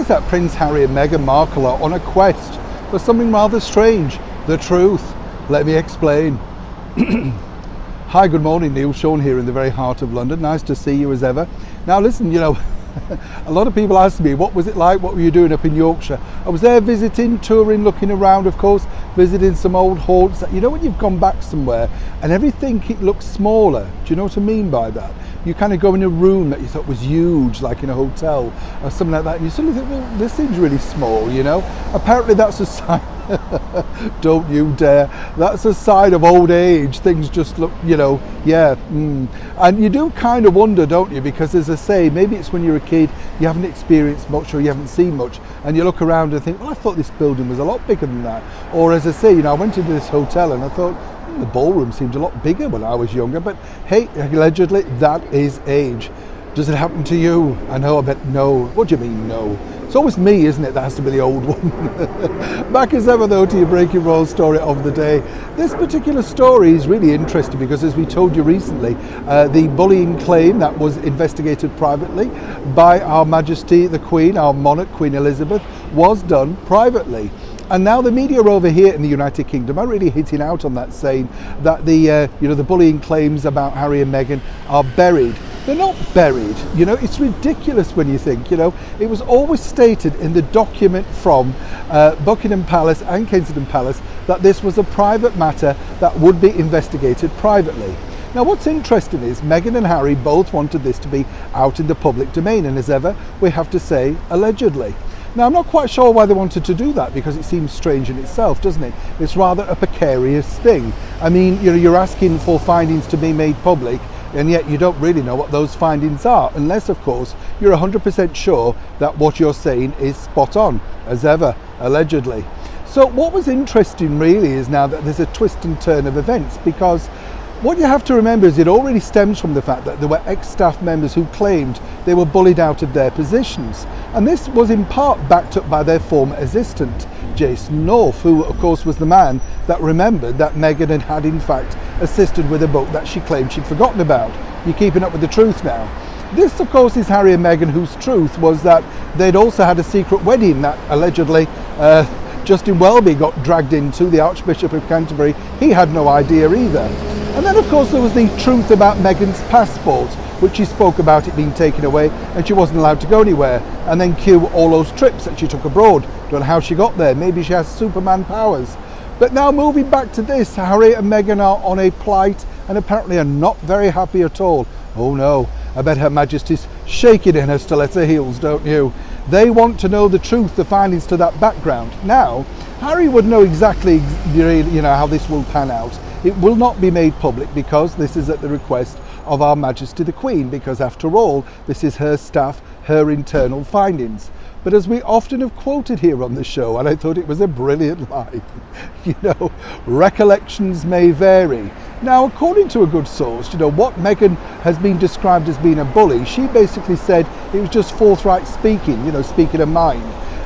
appears that Prince Harry and Meghan Markle are on a quest for something rather strange, the truth. Let me explain. Hi, good morning, Neil Sean here in the very heart of London. Nice to see you as ever. Now listen, a lot of people ask me, what was it like? What were you doing up in Yorkshire? I was there visiting, touring, looking around, of course, visiting some old haunts. You know when you've gone back somewhere and everything, it looks smaller. Do you know what I mean by that? You kind of go in a room that you thought was huge, like in a hotel or something like that, and you suddenly think, well, this seems really small, Apparently that's a sign. Don't you dare. That's a sign of old age. Things just look, And you do kind of wonder, don't you? Because as I say, maybe it's when you're a kid, you haven't experienced much or you haven't seen much, and you look around and think, well, I thought this building was a lot bigger than that. Or as I say, I went into this hotel and I thought, the ballroom seemed a lot bigger when I was younger, but hey, allegedly that is age. Does it happen to you? I know, I bet no. What do you mean no? It's always me, isn't it? That has to be the old one. Back as ever though to your Breaking Roll story of the day. This particular story is really interesting because, as we told you recently, the bullying claim that was investigated privately by Our Majesty the Queen, our monarch, Queen Elizabeth, was done privately. And now the media over here in the United Kingdom are really hitting out on that, saying that the bullying claims about Harry and Meghan are buried. They're not buried, it's ridiculous when you think, it was always stated in the document from Buckingham Palace and Kensington Palace that this was a private matter that would be investigated privately. Now what's interesting is Meghan and Harry both wanted this to be out in the public domain, and as ever, we have to say allegedly. Now I'm not quite sure why they wanted to do that, because it seems strange in itself, doesn't it? It's rather a precarious thing. I mean, you're asking for findings to be made public, and yet you don't really know what those findings are, unless of course you're 100% sure that what you're saying is spot on, as ever, allegedly. So what was interesting really is now that there's a twist and turn of events, because what you have to remember is it already stems from the fact that there were ex-staff members who claimed they were bullied out of their positions. And this was in part backed up by their former assistant, Jason North, who of course was the man that remembered that Meghan had in fact assisted with a book that she claimed she'd forgotten about. You're keeping up with the truth now. This of course is Harry and Meghan, whose truth was that they'd also had a secret wedding that allegedly Justin Welby got dragged into, the Archbishop of Canterbury. He had no idea either. And then of course there was the truth about Meghan's passport, which she spoke about it being taken away and she wasn't allowed to go anywhere. And then cue all those trips that she took abroad. Don't know how she got there. Maybe she has Superman powers. But now moving back to this, Harry and Meghan are on a plight and apparently are not very happy at all. Oh no, I bet Her Majesty's shaking in her stiletto heels, don't you? They want to know the truth, the findings to that background. Now, Harry would know exactly how this will pan out. It will not be made public because this is at the request of Our Majesty the Queen, because after all, this is her staff, her internal findings. But as we often have quoted here on the show, and I thought it was a brilliant line, recollections may vary. Now, according to a good source, what Meghan has been described as being a bully, she basically said it was just forthright speaking, speaking her mind.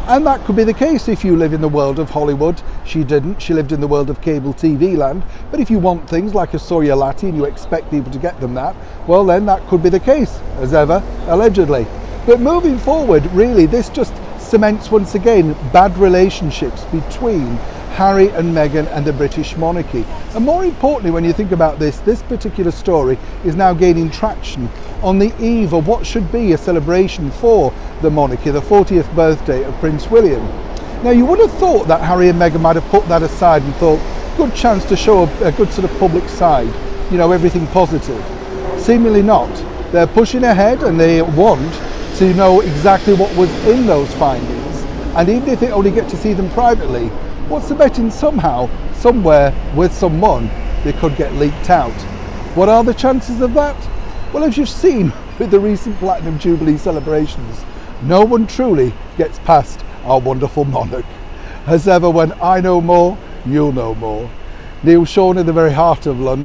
And that could be the case if you live in the world of Hollywood. She didn't. She lived in the world of cable TV land. But if you want things like a Sawyer Latte and you expect people to get them that, well then that could be the case, as ever, allegedly. But moving forward, really, this just cements once again bad relationships between Harry and Meghan and the British monarchy. And more importantly, when you think about this particular story is now gaining traction on the eve of what should be a celebration for the monarchy, the 40th birthday of Prince William. Now you would have thought that Harry and Meghan might have put that aside and thought, good chance to show a good sort of public side, everything positive. Seemingly not. They're pushing ahead and they want to know exactly what was in those findings. And even if they only get to see them privately, what's the betting somehow, somewhere, with someone, they could get leaked out? What are the chances of that? Well, as you've seen with the recent Platinum Jubilee celebrations, no one truly gets past our wonderful monarch. As ever, when I know more, you'll know more. Neil Sean in the very heart of London.